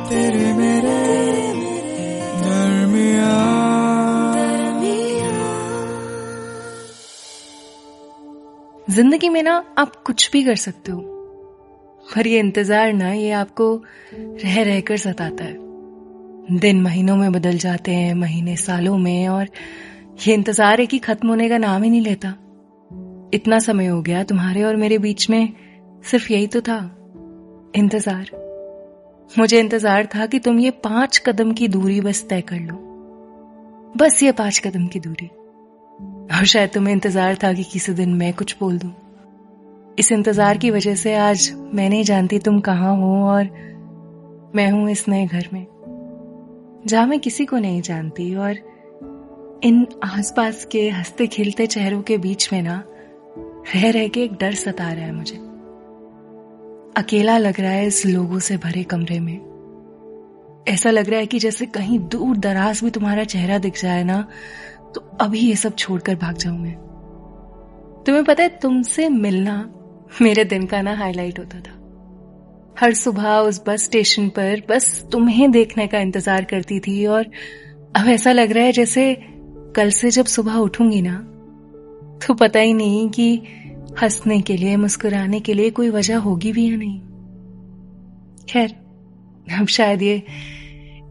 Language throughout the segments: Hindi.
तेरे मेरे दरमियां। जिंदगी में ना आप कुछ भी कर सकते हो, पर ये इंतजार ना, ये आपको रह रहकर सताता है। दिन महीनों में बदल जाते हैं, महीने सालों में, और ये इंतजार है कि खत्म होने का नाम ही नहीं लेता। इतना समय हो गया, तुम्हारे और मेरे बीच में सिर्फ यही तो था, इंतजार। मुझे इंतजार था कि तुम ये 5 कदम की दूरी बस तय कर लो, बस ये 5 कदम की दूरी। और शायद तुम्हें इंतजार था कि किसी दिन मैं कुछ बोल दूं। इस इंतजार की वजह से आज मैं नहीं जानती तुम कहाँ हो, और मैं हूं इस नए घर में जहां मैं किसी को नहीं जानती। और इन आसपास के हंसते खिलते चेहरों के बीच में ना रह रह के एक डर सता रहा है मुझे। अकेला लग रहा है इस लोगों से भरे कमरे में। ऐसा लग रहा है कि जैसे कहीं दूर दराज भी तुम्हारा चेहरा दिख जाए ना, तो अभी ये सब छोड़कर भाग जाऊं मैं। तुम्हें पता है, तुमसे मिलना मेरे दिन का ना हाईलाइट होता था। हर सुबह उस बस स्टेशन पर बस तुम्हें देखने का इंतजार करती थी, और अब ऐसा लग रहा है जैसे कल से जब सुबह उठूंगी ना, तो पता ही नहीं कि हंसने के लिए, मुस्कुराने के लिए कोई वजह होगी भी या नहीं। खैर, अब शायद ये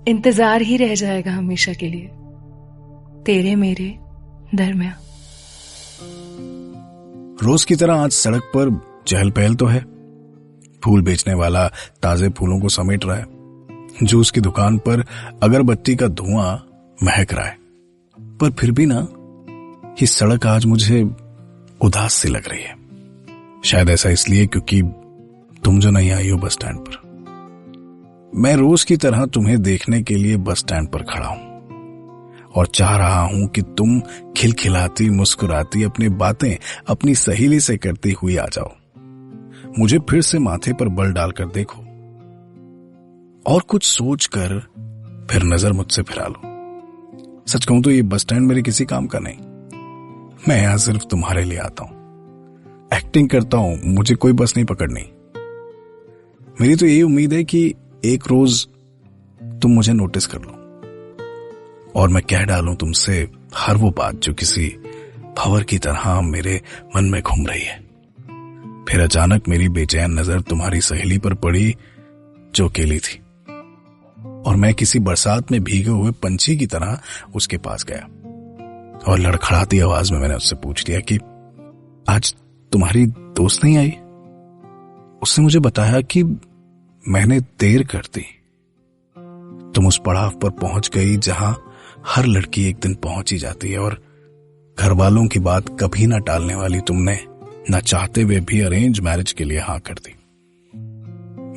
इंतजार ही रह जाएगा हमेशा के लिए, तेरे मेरे दरमियां। रोज की तरह आज सड़क पर चहल पहल तो है। फूल बेचने वाला ताजे फूलों को समेट रहा है। जूस की दुकान पर अगरबत्ती का धुआं महक रहा है। पर फिर भी ना, ये सड़क आज मुझे उदास सी लग रही है। शायद ऐसा इसलिए क्योंकि तुम जो नहीं आई हो बस स्टैंड पर। मैं रोज की तरह तुम्हें देखने के लिए बस स्टैंड पर खड़ा हूं और चाह रहा हूं कि तुम खिलखिलाती, मुस्कुराती अपनी बातें अपनी सहेली से करती हुई आ जाओ। मुझे फिर से माथे पर बल डालकर देखो और कुछ सोचकर फिर नजर मुझसे फिरा लो। सच कहूं तो ये बस स्टैंड मेरे किसी काम का नहीं। मैं यहां सिर्फ तुम्हारे लिए आता हूं, एक्टिंग करता हूं। मुझे कोई बस नहीं पकड़नी। मेरी तो यही उम्मीद है कि एक रोज तुम मुझे नोटिस कर लो और मैं कह डालूं तुमसे हर वो बात जो किसी भंवर की तरह मेरे मन में घूम रही है। फिर अचानक मेरी बेचैन नजर तुम्हारी सहेली पर पड़ी जो अकेली थी, और मैं किसी बरसात में भीगे हुए पंछी की तरह उसके पास गया और लड़खड़ाती आवाज में मैंने उससे पूछ लिया कि आज तुम्हारी दोस्त नहीं आई। उसने मुझे बताया कि मैंने देर कर दी। तुम उस पड़ाव पर पहुंच गई जहां हर लड़की एक दिन पहुंच ही जाती है, और घर वालों की बात कभी ना टालने वाली तुमने न चाहते हुए भी अरेंज मैरिज के लिए हाँ कर दी।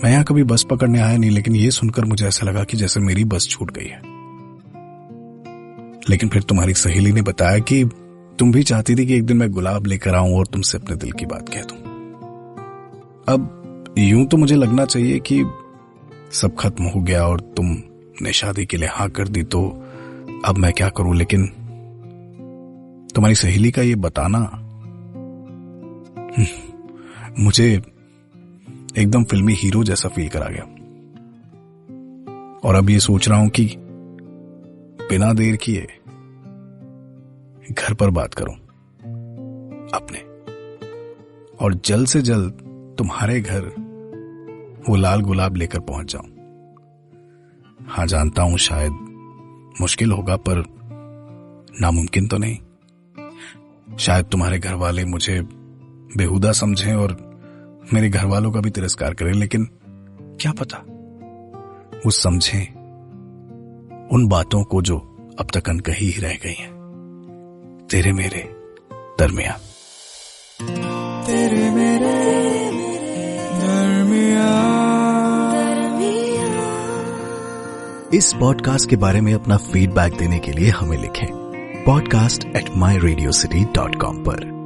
मैं यहां कभी बस पकड़ने आया नहीं, लेकिन ये सुनकर मुझे ऐसा लगा कि जैसे मेरी बस छूट गई है। लेकिन फिर तुम्हारी सहेली ने बताया कि तुम भी चाहती थी कि एक दिन मैं गुलाब लेकर आऊं और तुमसे अपने दिल की बात कह दूं। अब यूं तो मुझे लगना चाहिए कि सब खत्म हो गया और तुमने शादी के लिए हाँ कर दी, तो अब मैं क्या करूं। लेकिन तुम्हारी सहेली का ये बताना मुझे एकदम फिल्मी हीरो जैसा फील करा गया। और अब ये सोच रहा हूं कि बिना देर किए घर पर बात करूं अपने, और जल्द से जल्द तुम्हारे घर वो लाल गुलाब लेकर पहुंच जाऊं। हाँ, जानता हूं शायद मुश्किल होगा, पर नामुमकिन तो नहीं। शायद तुम्हारे घर वाले मुझे बेहुदा समझें और मेरे घर वालों का भी तिरस्कार करें, लेकिन क्या पता वो समझें उन बातों को जो अब तक अनकही ही रह गई हैं। तेरे मेरे दरमियां। तेरे मेरे दरमियां। इस पॉडकास्ट के बारे में अपना फीडबैक देने के लिए हमें लिखें podcast@myradiocity.com पर।